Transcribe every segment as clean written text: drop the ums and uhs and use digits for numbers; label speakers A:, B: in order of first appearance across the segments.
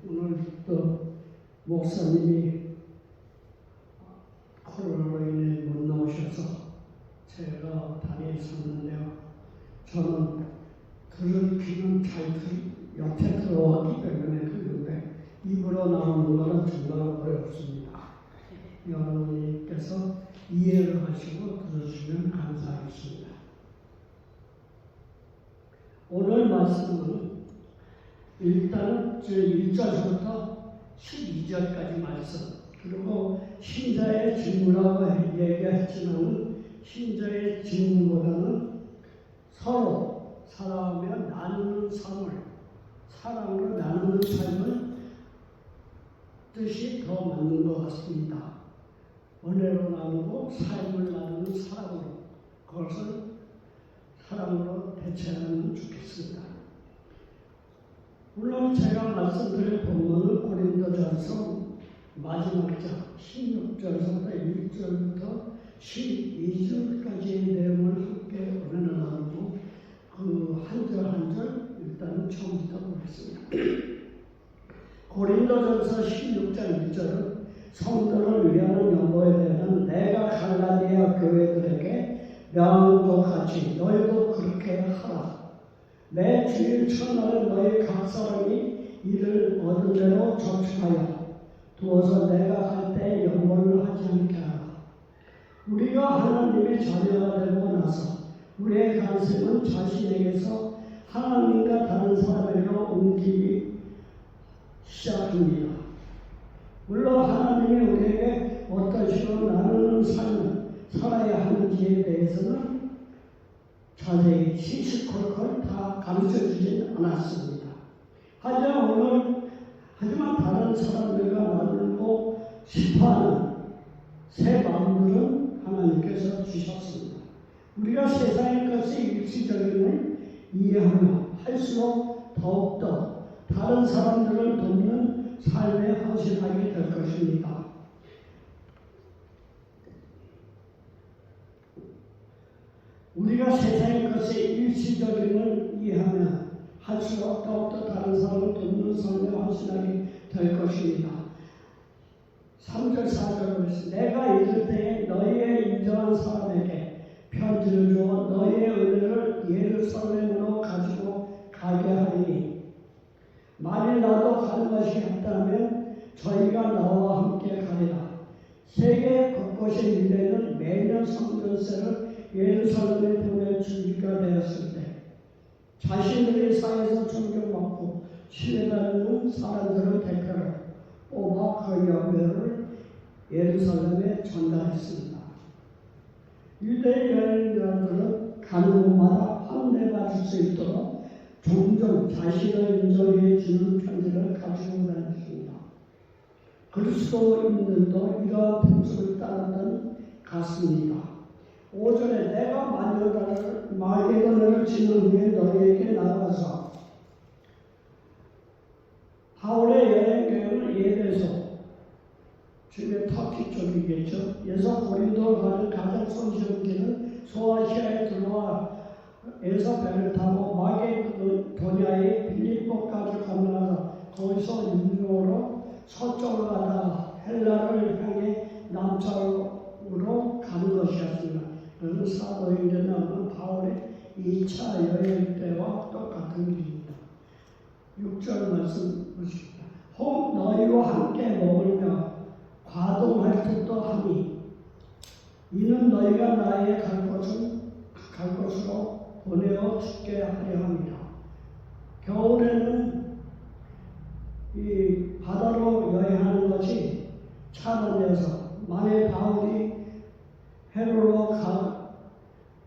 A: 오늘 또 목사님이 코로나로 인해 못 나오셔서 제가 단위에 섰는데요. 저는 들을 귀는 옆에 들어왔기 때문에 듣는데 입으로 나오는 것은 정말 어렵습니다. 여러분께서 이해를 하시고 들으시면 감사하겠습니다. 오늘 말씀은 일단은 1절부터 12절까지 말씀, 그리고 신자의 직무라고 얘기했지만 신자의 직무보다는 서로 사랑하며 나누는 삶을, 사랑으로 나누는 삶을 뜻이 더 맞는 것 같습니다. 은혜로 나누고 삶을 나누는 사랑으로, 그것을 사랑으로 대체하면 좋겠습니다. 물론 제가 말씀드릴 본문은 고린도전서 마지막 장 16절부터 1절부터 12절까지의 내용을 함께 은혜로 나누고 그 한 절 한 절 일단은 처음부터 보겠습니다. 고린도전서 16장 1절은 성도를 위하는 연보에 대한 내가 갈라디아 교회들에게 명한 것 같이 너희도 그렇게 하라. 내 주일 첫날은 너희 각 사람이 이를 얻은 대로 저축하여 두어서 내가 갈 때 연보를 하지 않게 하라. 우리가 하나님의 자녀가 되고 나서 우리의 관심은 자신에게서 하나님과 다른 사람에게로 옮기기 시작합니다. 물론 하나님이 우리에게 어떤 식으로 나누는 삶을 살아야 하는지에 대해서는 자세히 시시콜콜 다 가르쳐주진 않았습니다. 하지만 다른 사람들과 나누고 싶어하는 새 마음들은 하나님께서 주셨습니다. 우리가 세상의 것의 일시적임을 이해하며 할수록 더욱더 다른 사람들을 돕는 삶에 헌신하게 될 것입니다. 우리가 세상의 것의 일시적임을 이해하며 할수록 더욱더 다른 사람을 돕는 삶에 헌신하게 될 것입니다. 3절 4절을 내가 이럴 때에 너희의 인정한 사람에게 편지를 주어 너희의 은혜를 예루살렘으로 가지고 가게 하리니 만일 나도 가는 것이 없다면 저희가 나와 함께 가리라. 세계 곳곳의 유대는 매년 성전세를 예루살렘에 보낼 준비가 되었을 때 자신들의 사회에서 존경받고 신뢰받는 사람들을 대표로 뽑아 그 연배를 예루살렘에 전달했습니다. 유대 여행자들은 가는 곳마다 환대받을 수 있도록 종종 자신을 인정해 주는 편지를 가지고 다녔습니다. 그리스도인들도 이러한 풍습을 따랐던 같습니다. 5절에 내가 마게도냐를 지난 후에 너희에게 나가서 바울의 여행 계획은 에베소, 지금 터키 쪽이겠죠. 에서 고린도 가는 가장 손쉬운 길은 소아시아에 들어와 에서 배를 타고 마게도냐의 빌립보까지 건너서 거기서 육로로 서쪽으로 가다가 헬라를 향해 남쪽으로 가는 것이었습니다. 그것은 사도행전에 나오는 바울의 2차 여행 때와 똑같은 길입니다. 6절 말씀 보십니다. 혹 너희와 함께 먹으며 과동할 뜻도 하니 이는 너희가 나의 갈 곳으로 보내어 죽게 하려 합니다. 겨울에는 이 바다로 여행하는 것이 차단돼서 만일 바울이 헤로로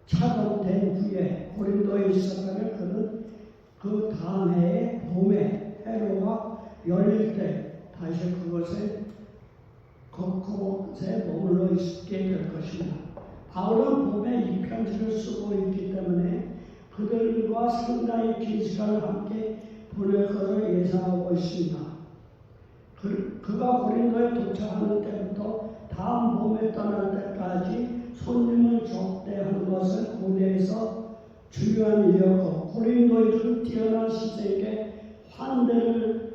A: 차단된 후에 고린도에 있었다면 그는 그 다음 해에 봄에 헤로가 열릴 때 다시 그곳에 머물러 있게 될 것입니다. 바울은 봄에 이 편지를 쓰고 있기 때문에 그들과 상당히 긴 시간을 함께 보낼 것을 예상하고 있습니다. 그가 고린도에 도착하는 때부터 다음 봄에 떠날 때까지 손님을 접대하는 것을 고대에서 중요한 일이었고 고린도인들은 뛰어난 시세에게 환대를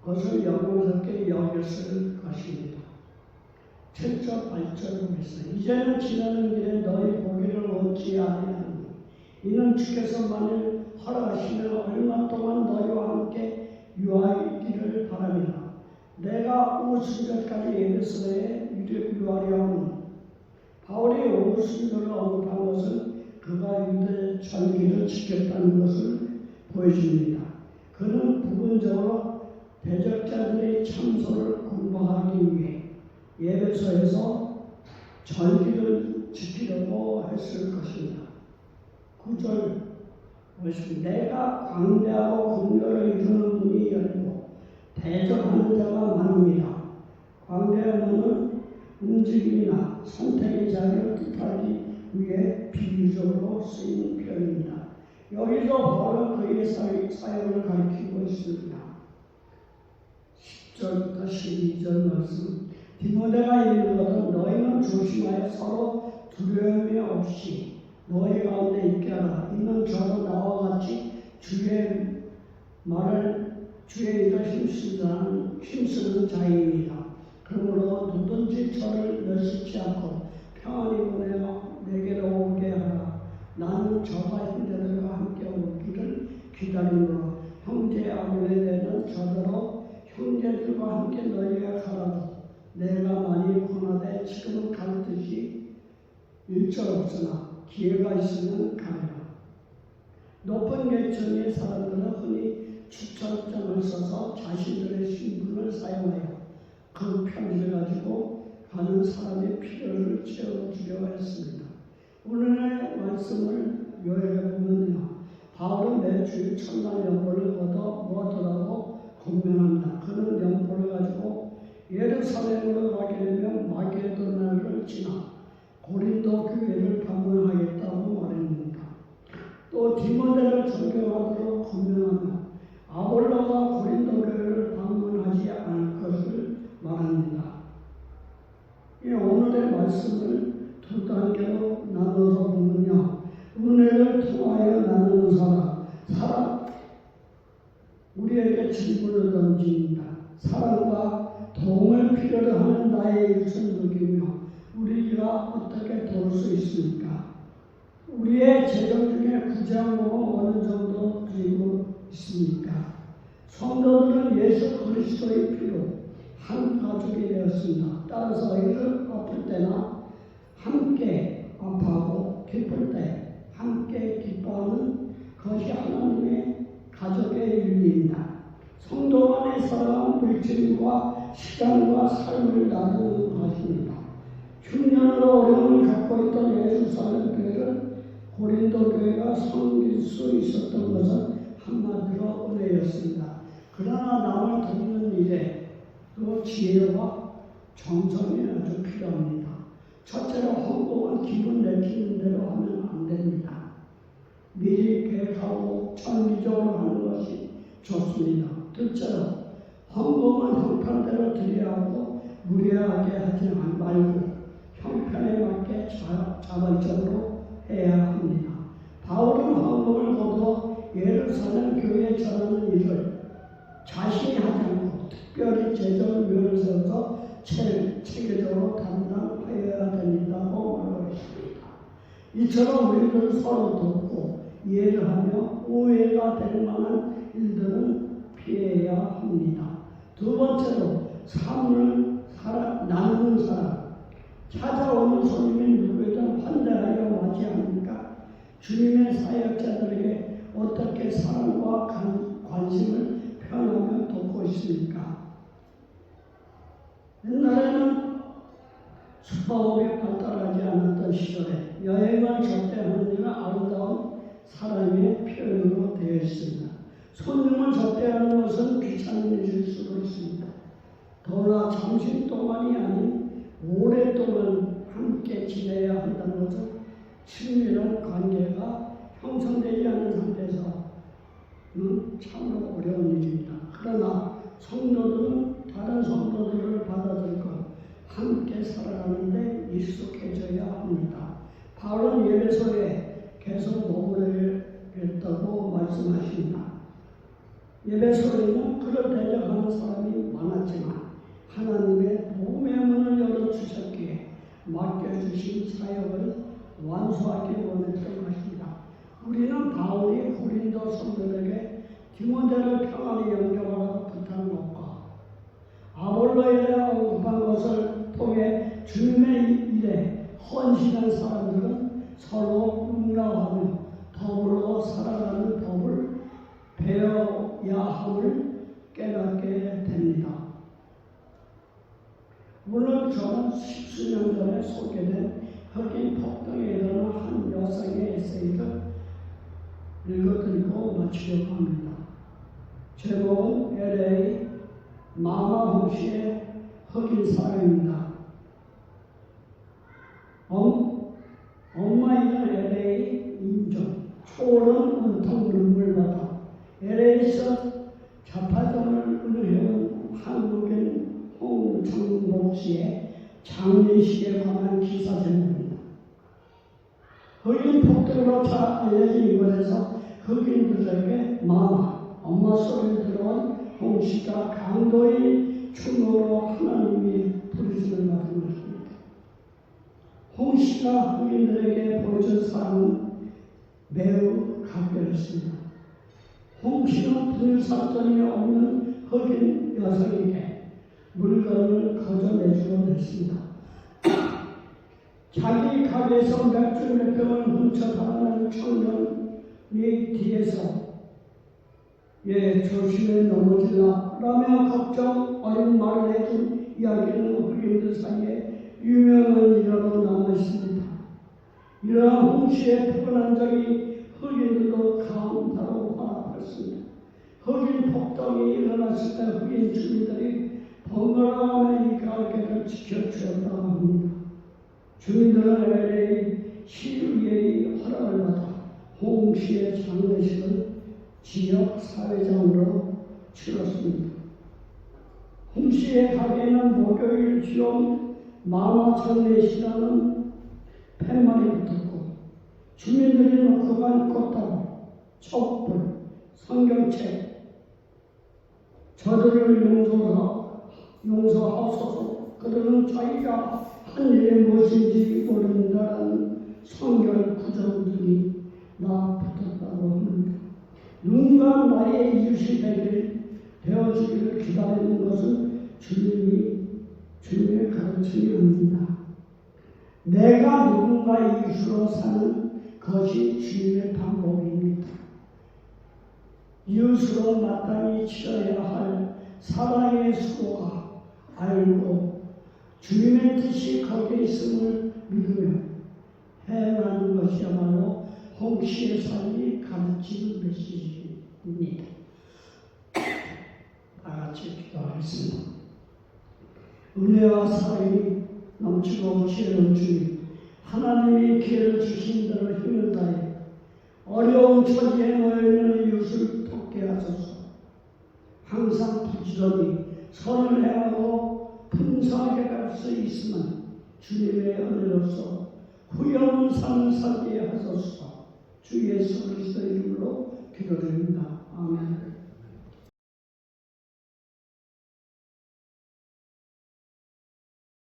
A: 그것을 영광스럽게 여겼을 것입니다. 7절 8절 보겠습니다. 이제는 지나는 길에 너희 보기를 원치 아니하니 이는 주께서 만일 허락하시면 얼마 동안 너희와 함께 유하기를 바랍니다. 내가 오후 순절까지 에베소에 유하려 하니 바울이 오후 순절을 언급한 것은 그가 유대 절기를 지켰다는 것을 보여줍니다. 그는 부분적으로 대적자들의 참소를 공부하기 위해 에베소에서 절기를 지키려고 했을 것입니다. 9절 보겠습니다. 내가 광대하고 궁궐을 이루는 문이 열리고 대적하는 자가 많습니다. 광대하는 움직임이나 선택의 자리를 뜻하기 위해 비유적으로 쓰인 표현입니다. 여기서 바울은 그의 사역을 가리키고 있습니다. 10절부터 12절 말씀. 디모데가 이르거든 너희는 조심하여 서로 두려움이 없이 너희 가운데 있게 하라. 이는 저도 나와 같이 주의 일을 힘쓰는 자입니다. 그러므로 누든지 저를 멸시치 않고 평안히 보내어 내게로 오게 하라. 나는 저가 형제들과 함께 오기를 기다리므로 형제 아무에게는 저더러 형제들과 함께 너희가 가라도 내가 많이 권하되 지금은 갈 듯이 일절 없으나 기회가 있으면 가라. 높은 계층의 사람들은 흔히 추천점을 써서 자신들의 신분을 사용하여 그 편지를 가지고 가는 사람의 필요를 채워주려 했습니다. 오늘의 말씀을 요약해보면요. 바울은 매주 천만 연보를 모아두라고 권면합니다. 그는 연보를 가지고 예루살렘으로 가게 되면 마게도나를 지나 고린도 교회를 방문하겠다고 말했습니다. 또 디모데를 존경하도록 권면하며 아볼로가 고린도 교회를 방문하지 않을 것을 말합니다. 오늘의 말씀을 두 단계로 나눠서 보면요. 은혜를 통하여 나누는 사랑, 우리에게 질문을 던집니다. 사랑과 도움을 필요로 하는 나의 일선 누기며 우리가 어떻게 도울 수 있습니까? 우리의 재정 중에 부장으로 어느 정도 드리고 있습니까? 성도들은 예수 그리스도의 피로 한 가족이 되었습니다. 따라서 이를 아플 때나 함께 아파하고 기쁠 때 함께 기뻐하는 것이 하나님의 가족의 윤리입니다. 성도 간의 사랑은 물질과 시간과 삶을 나누는 것입니다. 흉년으로 어려움을 갖고 있던 예루살렘 교회를 고린도 교회가 섬길 수 있었던 것은 한마디로 은혜였습니다. 그러나 남을 돕는 일에 또 지혜와 정성이 아주 필요합니다. 첫째로 헌금은 기분 내키는 대로 하면 안 됩니다. 미리 계획하고 정기적으로 하는 것이 좋습니다. 둘째로 헌금은 형편대로 드려야 하고 무리하게 하지 말고 형편에 맞게 자발적으로 해야 합니다. 바울은 헌금을 거둬 예루살렘 교회에 전하는 일을 자신이 하지 않고 특별히 재정위원을 세워서 체계적으로 담당하여야 된다고 말하고 있습니다. 이처럼 우리들 서로 돕고 이해를 하며 오해가 될 만한 일들은 피해야 합니다. 두 번째로 삶을 나누는 사람, 찾아오는 손님이 누구에든 환대하여 맞이합니까? 주님의 사역자들에게 어떻게 사랑과 관심을 표현하며 돕고 있습니까? 옛날에는 숙박업이 발달하지 않았던 시절에 여행을 접대하는 일은 아름다운 사랑의 표현으로 되어 있습니다. 손님을 접대하는 것은 귀찮은 일일 수도 있습니다. 더구나 잠시 동안이 아닌 오랫동안 함께 지내야 한다는 것은 친밀한 관계가 형성되지 않은 상태에서는 참으로 어려운 일입니다. 그러나 성도들은 다른 성도들을 받아들이고 함께 살아가는데 익숙해져야 합니다. 바울은 예배소에 계속 머무르겠다고 말씀하십니다. 예배소에는 그를 대적하는 사람이 많았지만 하나님의 복음의 문을 열어주셨기에 맡겨주신 사역을 완수하기 원했던 것입니다. 우리는 바울이 고린도 성도들에게 디모데를 평안히 영접하라고 부탁한 것과 아볼로에 대한 언급한 것을 통해 주님의 일에 헌신한 사람들은 서로 응답하며 더불어 살아가는 법을 배워야 함을 깨닫게 됩니다. 물론 저는 십수년 전에 소개된 흑인 폭동에 일어난 한 여성의 에세이를 읽어드리고 마치려고 합니다. 제목은 LA 마마홍씨의 흑인 사회입니다. 엄마이던 LA 인종 초월은 온통 눈물바다. LA에서 자파점을 운영해온 한국인 홍창복 씨의 장례식에 관한 기사 제목입니다. 흑인 폭동으로 잘 알려진 이곳에서 흑인들에게 엄마 소리를 들어온 홍 씨가 강도의 충고로 하나님이 부르심을 받은 것입니다. 홍 씨가 흑인들에게 보여준 사랑은 매우 각별했습니다. 홍 씨는 분유사건이 없는 흑인 여성에게 물건을 거저 내주곤 했습니다. 자기 가게에서 맥주 몇 병을 훔쳐 달아나는 청년이 뒤에서 조심해 넘어질라 라며 걱정 어린 말을 해준 이야기는 흑인들 사이에 유명한 일화로 남아있습니다. 이러한 홍씨의 피곤한 적이 흑인들도 감사로 화합했습니다. 흑인 폭동이 일어났을 때 흑인 주민들이 번갈아가며 이 가게를 지켜주었다고 합니다. 주민들은 LA 시의회의 허락을 받아 홍씨의 장례식을 지역 사회장으로 치렀습니다. 홍씨의 가게에는 목요일 지역 마마 장례식이라는 팻말이 붙었고 주민들이 놓고 간 꽃다발, 촛불, 성경책, 저들을 용서하소서. 그들은 자기가 한 일이 무엇인지 모른다는 성결 구절들이 나 붙었다고 합니다. 누군가 나의 이웃이 되어주기를 기다리는 것은 주님의 가르침이 아닙니다. 내가 누군가 이웃으로 사는 것이 주님의 방법입니다. 이웃으로 마땅히 치러야 할 사랑의 수고가 알고 주님의 뜻이 거기에 있음을 믿으며 행하는 것이야말로 홍씨의 삶이 가르치는 메시지입니다. 다같이 기도하겠습니다. 은혜와 사랑이 넘치고 지혜로운 주님, 하나님이 기회를 주신 대로 힘을 다해 어려운 처지에 놓여있는 이웃을 돕게 하소서. 항상 부지런히 선을 행하고 풍성하게 갈 수 있으면 주님의 은혜로서 후회없는 삶을 살게 하소서. 주 예수 그리스도의 이름으로 기도드립니다. 아멘.